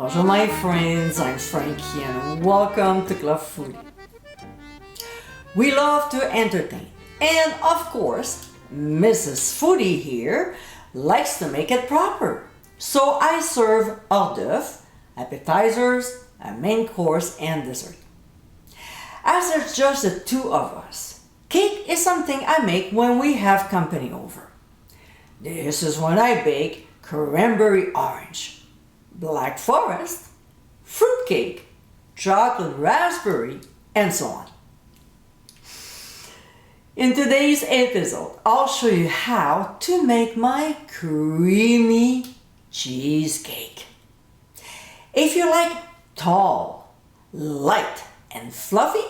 Bonjour my friends, I'm Frankie and welcome to Club Foodie. We love to entertain and of course Mrs. Foodie here likes to make it proper. So I serve hors d'oeuvre, appetizers, a main course and dessert. As there's just the two of us, cake is something I make when we have company over. This is when I bake cranberry orange, black forest, fruitcake, chocolate raspberry, and so on. In today's episode, I'll show you how to make my creamy cheesecake. If you like tall, light, and fluffy,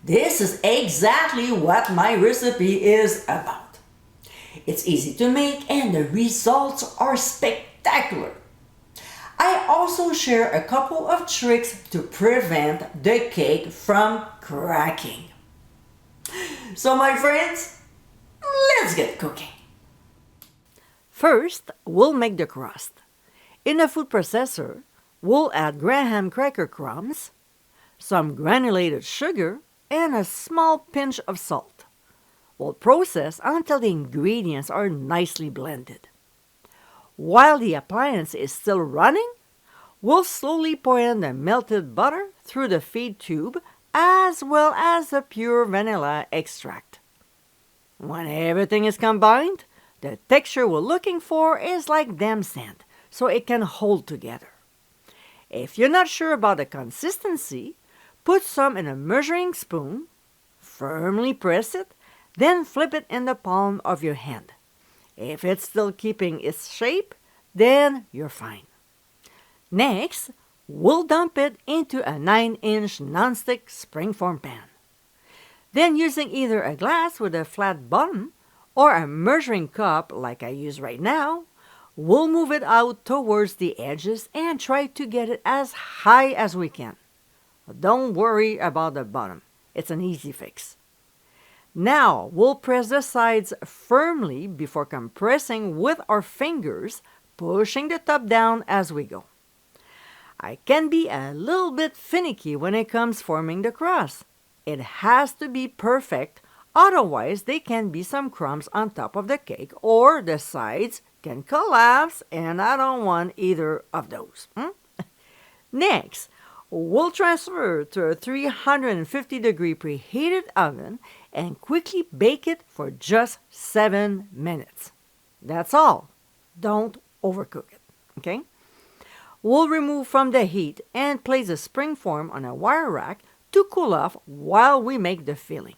this is exactly what my recipe is about. It's easy to make and the results are spectacular. I also share a couple of tricks to prevent the cake from cracking. So my friends, let's get cooking. First, we'll make the crust. In a food processor, we'll add graham cracker crumbs, some granulated sugar, and a small pinch of salt. We'll process until the ingredients are nicely blended. While the appliance is still running, we'll slowly pour in the melted butter through the feed tube as well as the pure vanilla extract. When everything is combined, the texture we're looking for is like damp sand, so it can hold together. If you're not sure about the consistency, put some in a measuring spoon, firmly press it, then flip it in the palm of your hand. If it's still keeping its shape, then you're fine. Next, we'll dump it into a 9-inch nonstick springform pan. Then using either a glass with a flat bottom or a measuring cup like I use right now, we'll move it out towards the edges and try to get it as high as we can. Don't worry about the bottom. It's an easy fix. Now, we'll press the sides firmly before compressing with our fingers, pushing the top down as we go. I can be a little bit finicky when it comes forming the crust. It has to be perfect, otherwise there can be some crumbs on top of the cake or the sides can collapse and I don't want either of those. Next, we'll transfer to a 350-degree preheated oven and quickly bake it for just 7 minutes. That's all. Don't overcook it, okay? We'll remove from the heat and place the springform on a wire rack to cool off while we make the filling.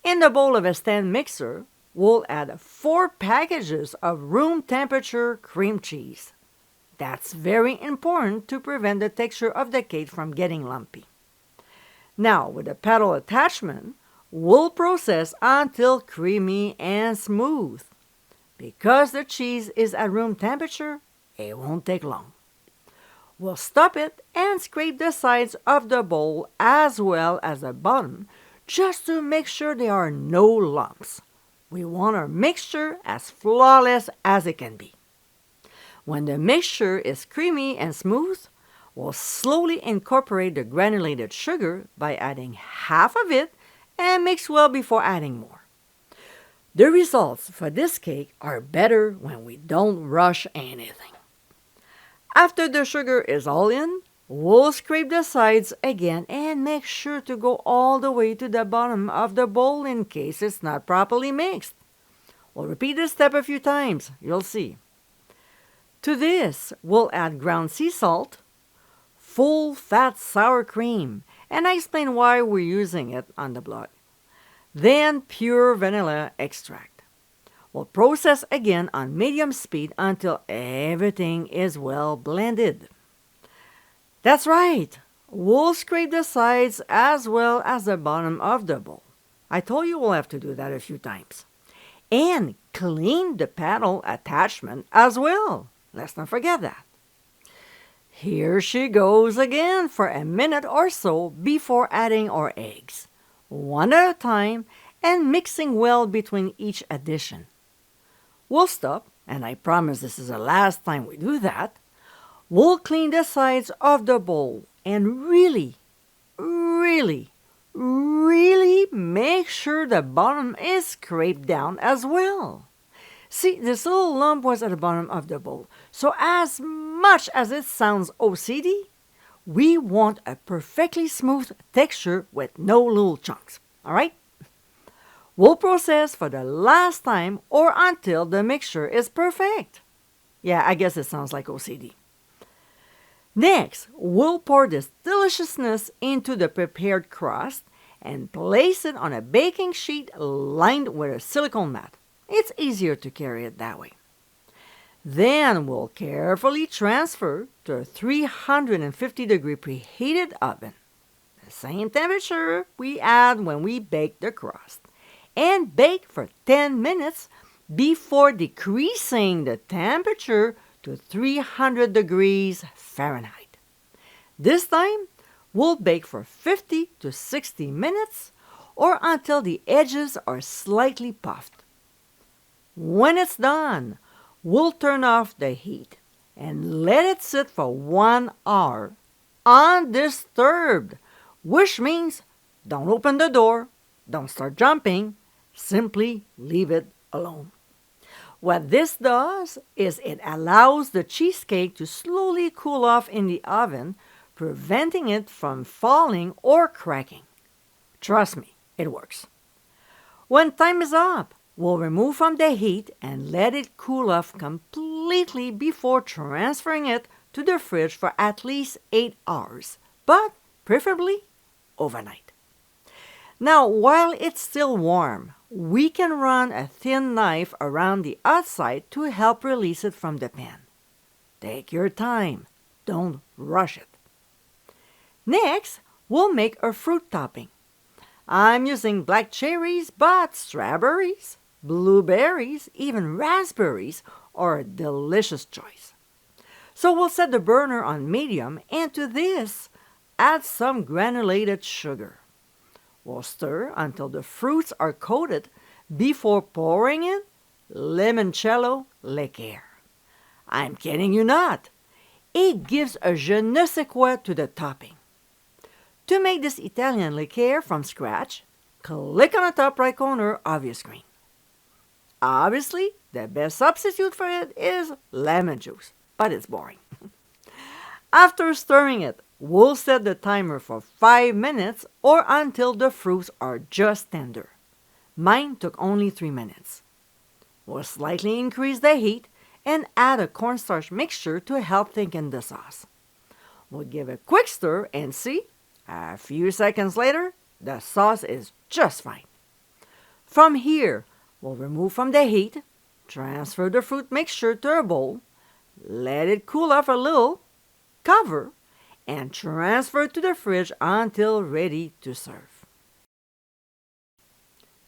In the bowl of a stand mixer, we'll add 4 packages of room temperature cream cheese. That's very important to prevent the texture of the cake from getting lumpy. Now, with the paddle attachment, we'll process until creamy and smooth. Because the cheese is at room temperature, it won't take long. We'll stop it and scrape the sides of the bowl as well as the bottom just to make sure there are no lumps. We want our mixture as flawless as it can be. When the mixture is creamy and smooth, we'll slowly incorporate the granulated sugar by adding half of it and mix well before adding more. The results for this cake are better when we don't rush anything. After the sugar is all in, we'll scrape the sides again and make sure to go all the way to the bottom of the bowl in case it's not properly mixed. We'll repeat this step a few times, you'll see. To this, we'll add ground sea salt, full fat sour cream, and I explain why we're using it on the blog. Then pure vanilla extract. We'll process again on medium speed until everything is well blended. That's right, we'll scrape the sides as well as the bottom of the bowl. I told you we'll have to do that a few times. And clean the paddle attachment as well. Let's not forget that. Here she goes again for a minute or so before adding our eggs, one at a time and mixing well between each addition. We'll stop, and I promise this is the last time we do that. We'll clean the sides of the bowl and really, really make sure the bottom is scraped down as well. See, this little lump was at the bottom of the bowl. So as much as it sounds OCD, we want a perfectly smooth texture with no little chunks. All right? We'll process for the last time or until the mixture is perfect. Yeah, I guess it sounds like OCD. Next, we'll pour this deliciousness into the prepared crust and place it on a baking sheet lined with a silicone mat. It's easier to carry it that way. Then we'll carefully transfer to a 350-degree preheated oven, the same temperature we add when we bake the crust, and bake for 10 minutes before decreasing the temperature to 300 degrees Fahrenheit. This time, we'll bake for 50 to 60 minutes or until the edges are slightly puffed. When it's done, we'll turn off the heat and let it sit for 1 hour undisturbed, which means don't open the door, don't start jumping, simply leave it alone. What this does is it allows the cheesecake to slowly cool off in the oven, preventing it from falling or cracking. Trust me, it works. When time is up, we'll remove from the heat and let it cool off completely before transferring it to the fridge for at least 8 hours, but preferably overnight. Now, while it's still warm, we can run a thin knife around the outside to help release it from the pan. Take your time. Don't rush it. Next, we'll make a fruit topping. I'm using black cherries, but strawberries, blueberries, even raspberries are a delicious choice. So we'll set the burner on medium, and to this, add some granulated sugar. We'll stir until the fruits are coated before pouring in limoncello liqueur. I'm kidding you not. It gives a je ne sais quoi to the topping. To make this Italian liqueur from scratch, click on the top right corner of your screen. Obviously, the best substitute for it is lemon juice, but it's boring. After stirring it, we'll set the timer for 5 minutes or until the fruits are just tender. Mine took only 3 minutes. We'll slightly increase the heat and add a cornstarch mixture to help thicken the sauce. We'll give a quick stir and see, a few seconds later, the sauce is just fine. From here, we'll remove from the heat, transfer the fruit mixture to a bowl, let it cool off a little, cover, and transfer to the fridge until ready to serve.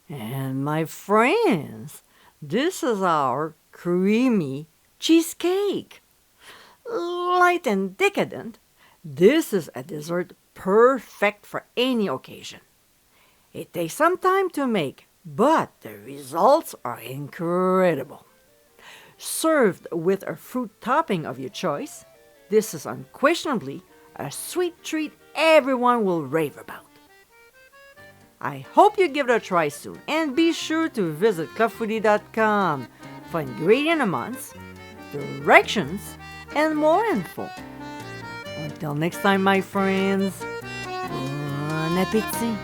And my friends, this is our creamy cheesecake. Light and decadent, this is a dessert perfect for any occasion. It takes some time to make, but the results are incredible. Served with a fruit topping of your choice, this is unquestionably a sweet treat everyone will rave about. I hope you give it a try soon, and be sure to visit clubfoodie.com for ingredient amounts, directions, and more info. Until next time, my friends, bon appétit!